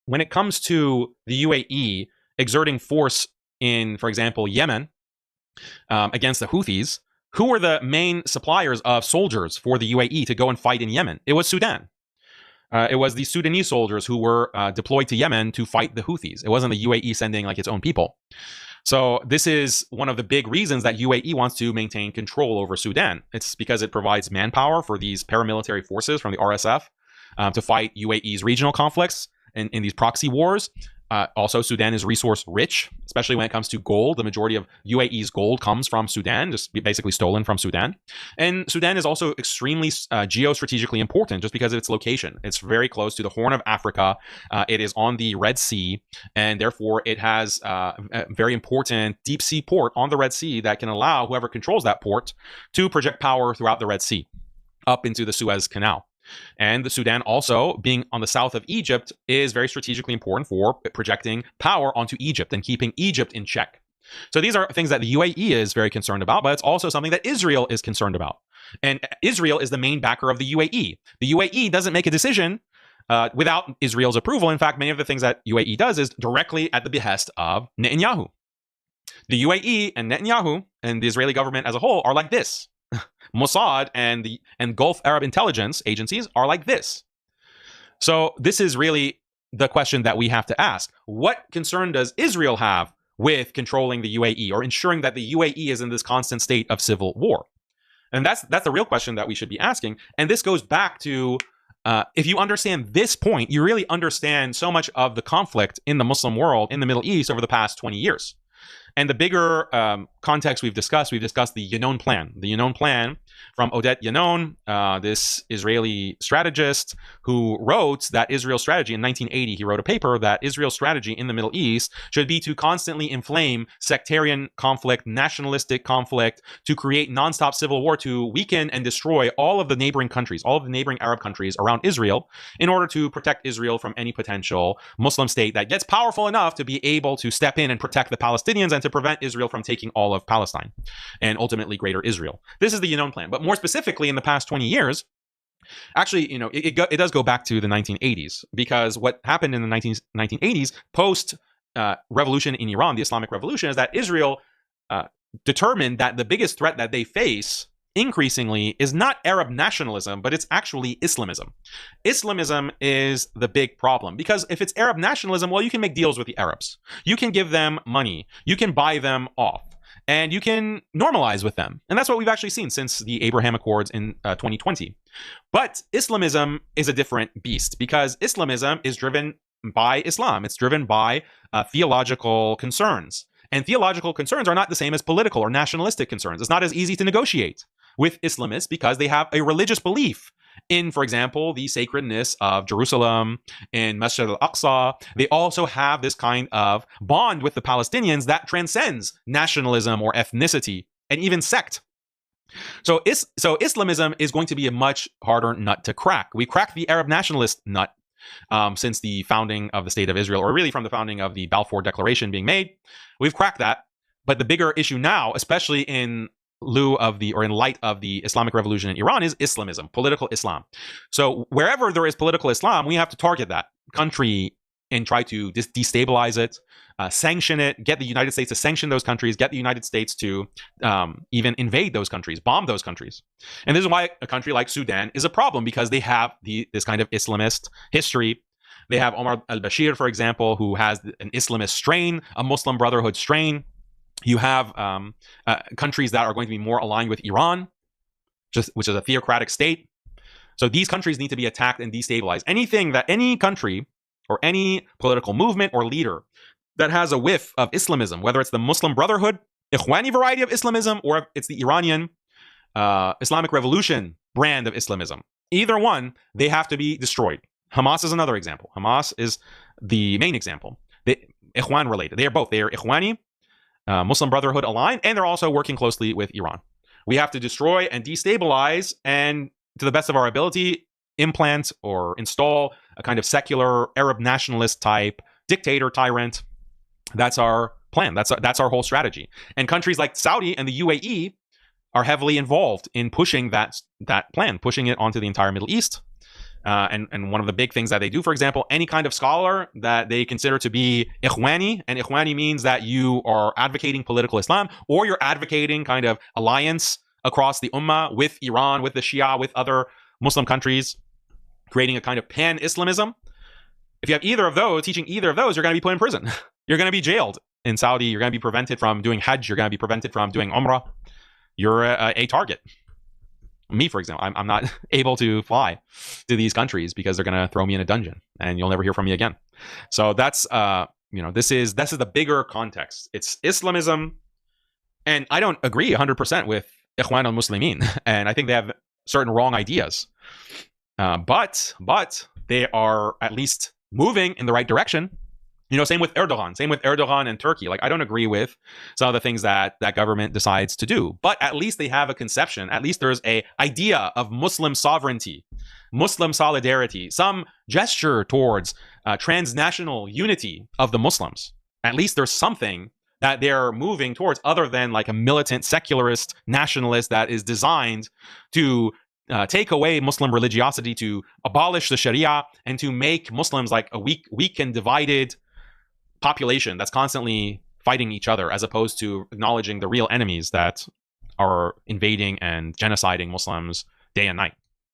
when it comes to the UAE exerting force in, for example, Yemen against the Houthis, who were the main suppliers of soldiers for the UAE to go and fight in Yemen? It was Sudan. It was the Sudanese soldiers who were deployed to Yemen to fight the Houthis. It wasn't the UAE sending like its own people. So this is one of the big reasons that UAE wants to maintain control over Sudan. It's because it provides manpower for these paramilitary forces from the RSF to fight UAE's regional conflicts in these proxy wars. Also, Sudan is resource rich, especially when it comes to gold. The majority of UAE's gold comes from Sudan, just basically stolen from Sudan. And Sudan is also extremely geostrategically important just because of its location. It's very close to the Horn of Africa. It is on the Red Sea, and therefore it has a very important deep sea port on the Red Sea that can allow whoever controls that port to project power throughout the Red Sea up into the Suez Canal. And the Sudan also, being on the south of Egypt, is very strategically important for projecting power onto Egypt and keeping Egypt in check. So these are things that the UAE is very concerned about, but it's also something that Israel is concerned about. And Israel is the main backer of the UAE. The UAE doesn't make a decision without Israel's approval. In fact, many of the things that UAE does is directly at the behest of Netanyahu. The UAE and Netanyahu and the Israeli government as a whole are like this. Mossad and Gulf Arab intelligence agencies are like this. So this is really the question that we have to ask. What concern does Israel have with controlling the UAE or ensuring that the UAE is in this constant state of civil war? And that's the real question that we should be asking. And this goes back to, if you understand this point, you really understand so much of the conflict in the Muslim world, in the Middle East over the past 20 years. And the bigger context we've discussed the Yanon plan. The Yanon plan from Oded Yanon, this Israeli strategist who wrote that Israel's strategy in 1980. He wrote a paper that Israel's strategy in the Middle East should be to constantly inflame sectarian conflict, nationalistic conflict, to create nonstop civil war, to weaken and destroy all of the neighboring countries, all of the neighboring Arab countries around Israel, in order to protect Israel from any potential Muslim state that gets powerful enough to be able to step in and protect the Palestinians and to prevent Israel from taking all of Palestine and ultimately greater Israel. This is the Yanon plan. But more specifically, in the past 20 years, actually, it does go back to the 1980s, because what happened in the 1980s, post revolution in Iran, the Islamic Revolution, is that Israel determined that the biggest threat that they face increasingly is not Arab nationalism, but it's actually Islamism. Islamism is the big problem, because if it's Arab nationalism, well, you can make deals with the Arabs. You can give them money. You can buy them off. And you can normalize with them. And that's what we've actually seen since the Abraham Accords in 2020. But Islamism is a different beast, because Islamism is driven by Islam. It's driven by theological concerns. And theological concerns are not the same as political or nationalistic concerns. It's not as easy to negotiate with Islamists because they have a religious belief in, for example, the sacredness of Jerusalem, in Masjid al-Aqsa. They also have this kind of bond with the Palestinians that transcends nationalism or ethnicity and even sect. So Islamism is going to be a much harder nut to crack. We cracked the Arab nationalist nut since the founding of the State of Israel, or really from the founding of the Balfour Declaration being made. We've cracked that. But the bigger issue now, especially in light of the Islamic Revolution in Iran, is Islamism, political Islam. So wherever there is political Islam, we have to target that country and try to destabilize it, sanction it, get the United States to sanction those countries, get the United States to even invade those countries, bomb those countries. And this is why a country like Sudan is a problem, because they have this kind of Islamist history. They have Omar al-Bashir, for example, who has an Islamist strain, a Muslim Brotherhood strain. You have countries that are going to be more aligned with Iran, which is a theocratic state. So these countries need to be attacked and destabilized. Anything that any country or any political movement or leader that has a whiff of Islamism, whether it's the Muslim Brotherhood, Ikhwani variety of Islamism, or it's the Iranian Islamic Revolution brand of Islamism, either one, they have to be destroyed. Hamas is another example. Hamas is the main example. Ikhwan related. They are both. They are Ikhwani, Muslim Brotherhood aligned, and they're also working closely with Iran. We have to destroy and destabilize, and to the best of our ability, implant or install a kind of secular Arab nationalist type dictator tyrant. That's our plan. That's our whole strategy. And countries like Saudi and the UAE are heavily involved in pushing that plan, pushing it onto the entire Middle East. And one of the big things that they do, for example, any kind of scholar that they consider to be ikhwani, and ikhwani means that you are advocating political Islam, or you're advocating kind of alliance across the ummah with Iran, with the Shia, with other Muslim countries, creating a kind of pan-Islamism. If you have either of those, teaching either of those, you're going to be put in prison. You're going to be jailed in Saudi. You're going to be prevented from doing Hajj. You're going to be prevented from doing Umrah. You're a target. Me, for example, I'm not able to fly to these countries because they're going to throw me in a dungeon and you'll never hear from me again. So that's, this is the bigger context. It's Islamism. And I don't agree 100% with Ikhwan al-Muslimin. And I think they have certain wrong ideas. But they are at least moving in the right direction. Same with Erdogan and Turkey. Like, I don't agree with some of the things that government decides to do, but at least they have a conception. At least there's a idea of Muslim sovereignty, Muslim solidarity, some gesture towards transnational unity of the Muslims. At least there's something that they're moving towards other than like a militant secularist nationalist that is designed to take away Muslim religiosity, to abolish the Sharia, and to make Muslims like a weak and divided population that's constantly fighting each other, as opposed to acknowledging the real enemies that are invading and genociding Muslims day and night.